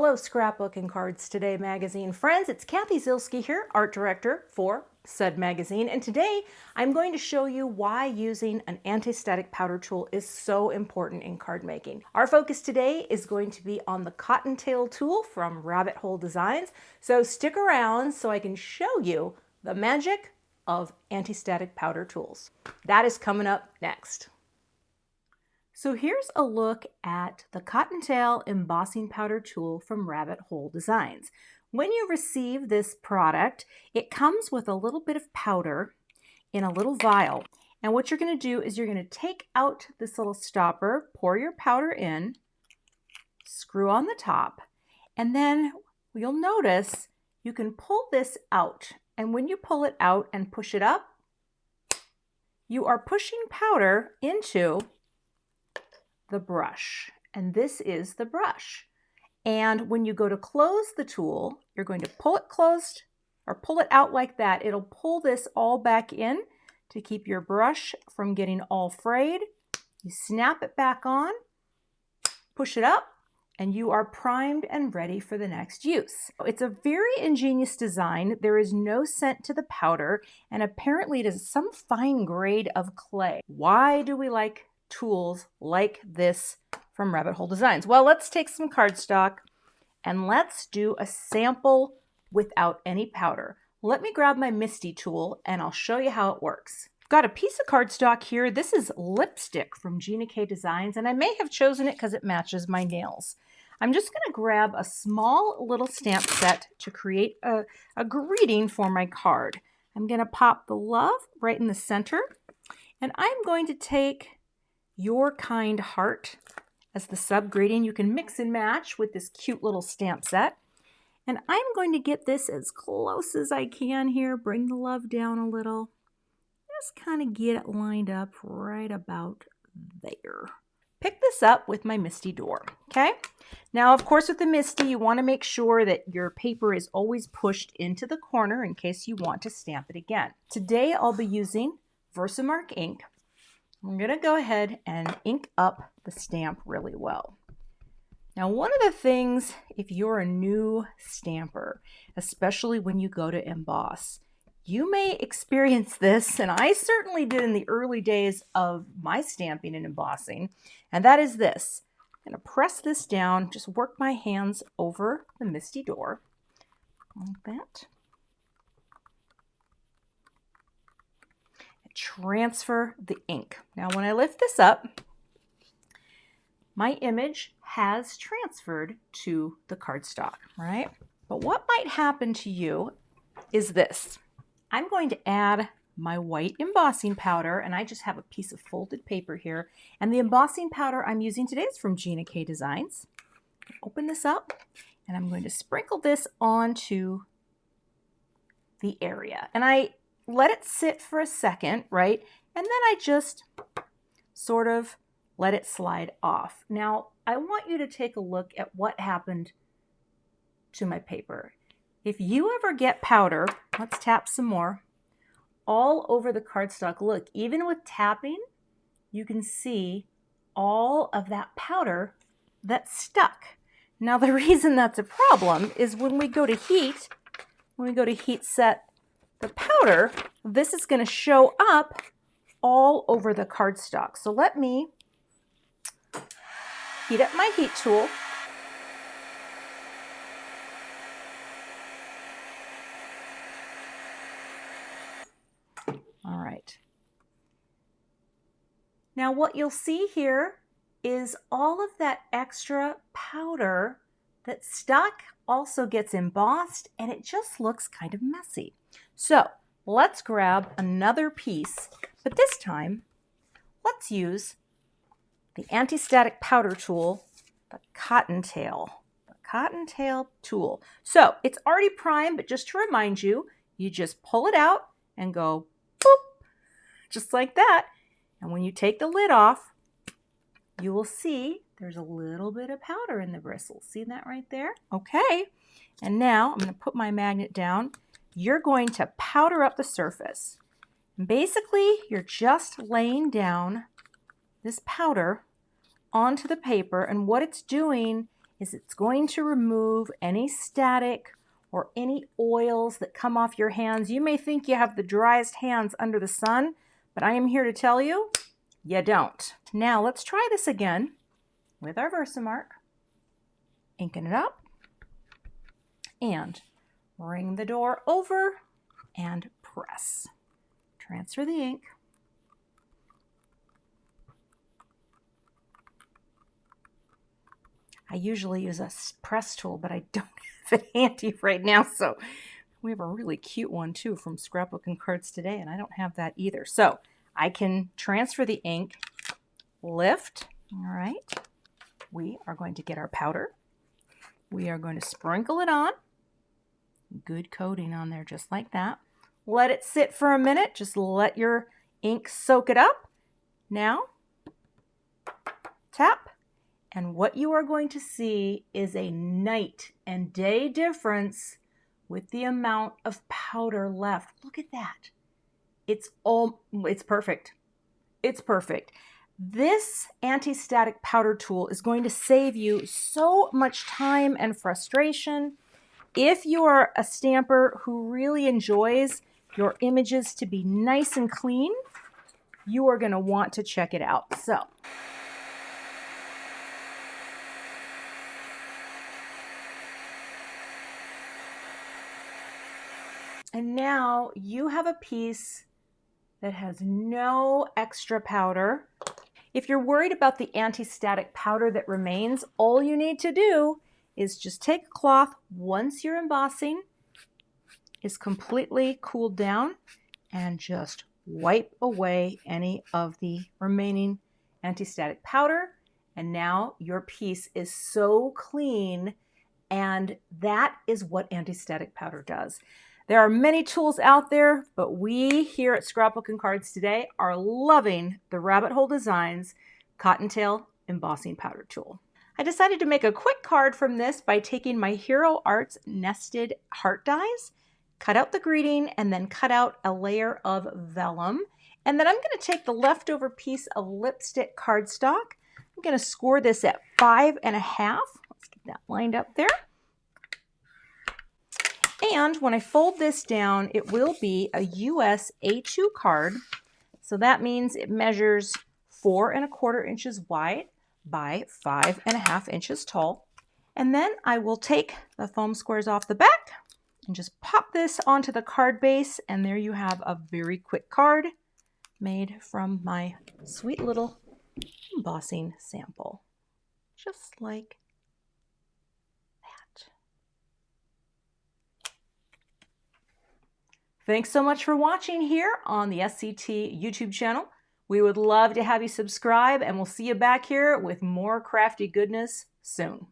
Hello, Scrapbook and Cards Today magazine friends. It's Cathy Z here, art director for said magazine, and today I'm going to show you why using an anti-static powder tool is so important in card making. Our focus today is going to be on the Cottontail tool from Rabbit Hole Designs, so stick around so I can show you the magic of anti-static powder tools. That is coming up next. So here's a look at the Cottontail embossing powder tool from Rabbit Hole Designs. When you receive this product, it comes with a little bit of powder in a little vial. And what you're going to do is you're going to take out this little stopper, pour your powder in, screw on the top, and then you'll notice you can pull this out. And when you pull it out and push it up, you are pushing powder into the brush, and this is the brush. And when you go to close the tool, you're going to pull it closed or pull it out like that. It'll pull this all back in to keep your brush from getting all frayed. You snap it back on, push it up, and you are primed and ready for the next use. It's a very ingenious design. There is no scent to the powder, and apparently it is some fine grade of clay. Why do we like tools like this from Rabbit Hole Designs? Well, let's take some cardstock and let's do a sample without any powder. Let me grab my Misty tool and I'll show you how it works. I've got a piece of cardstock here. This is lipstick from Gina K Designs, and I may have chosen it because it matches my nails. I'm just going to grab a small little stamp set to create a greeting for my card. I'm going to pop the love right in the center, and I'm going to take Your Kind Heart as the sub greeting. You can mix and match with this cute little stamp set. And I'm going to get this as close as I can here. Bring the love down a little. Just kind of get it lined up right about there. Pick this up with my Misty door, okay? Now, of course, with the Misty, you want to make sure that your paper is always pushed into the corner in case you want to stamp it again. Today, I'll be using Versamark ink. I'm going to go ahead and ink up the stamp really well. Now, one of the things, if you're a new stamper, especially when you go to emboss, you may experience this, and I certainly did in the early days of my stamping and embossing, and that is this. I'm going to press this down, just work my hands over the Misty door, like that. Transfer the ink. Now, when I lift this up, my image has transferred to the cardstock, right? But what might happen to you is this. I'm going to add my white embossing powder, and I just have a piece of folded paper here. And the embossing powder I'm using today is from Gina K Designs. Open this up, and I'm going to sprinkle this onto the area. And I let it sit for a second, right? And then I just sort of let it slide off. Now, I want you to take a look at what happened to my paper. If you ever get powder, let's tap some more, all over the cardstock, look, even with tapping, you can see all of that powder that's stuck. Now, the reason that's a problem is when we go to heat set the powder, this is going to show up all over the cardstock. So let me heat up my heat tool. All right. Now what you'll see here is all of that extra powder that's stuck also gets embossed, and it just looks kind of messy. So let's grab another piece, but this time let's use the anti-static powder tool, the Cottontail tool. So it's already primed, but just to remind you, you just pull it out and go boop, just like that. And when you take the lid off, you will see there's a little bit of powder in the bristles. See that right there? Okay. And now I'm going to put my magnet down. You're going to powder up the surface. And basically, you're just laying down this powder onto the paper, and what it's doing is it's going to remove any static or any oils that come off your hands. You may think you have the driest hands under the sun, but I am here to tell you, you don't. Now let's try this again with our Versamark. Inking it up and ring the door over and press. Transfer the ink. I usually use a press tool, but I don't have it handy right now, so we have a really cute one too from Scrapbook and Cards Today, and I don't have that either. So I can transfer the ink, lift. All right, we are going to get our powder. We are going to sprinkle it on. Good coating on there, just like that. Let it sit for a minute. Just let your ink soak it up. Now, tap. And what you are going to see is a night and day difference with the amount of powder left. Look at that. It's perfect. It's perfect. This anti-static powder tool is going to save you so much time and frustration. If you are a stamper who really enjoys your images to be nice and clean, you are going to want to check it out. So, and now you have a piece that has no extra powder. If you're worried about the anti-static powder that remains, all you need to do is just take a cloth once your embossing is completely cooled down and just wipe away any of the remaining anti-static powder. And now your piece is so clean, and that is what anti-static powder does. There are many tools out there, but we here at Scrapbook and Cards Today are loving the Rabbit Hole Designs Cottontail Embossing Powder Tool. I decided to make a quick card from this by taking my Hero Arts nested heart dies, cut out the greeting, and then cut out a layer of vellum. And then I'm going to take the leftover piece of lipstick cardstock. I'm going to score this at 5.5. Let's get that lined up there. And when I fold this down, it will be a US A2 card. So that means it measures 4¼ inches wide by 5.5 inches tall. And then I will take the foam squares off the back and just pop this onto the card base. And there you have a very quick card made from my sweet little embossing sample. Just like that. Thanks so much for watching here on the SCT YouTube channel. We would love to have you subscribe, and we'll see you back here with more crafty goodness soon.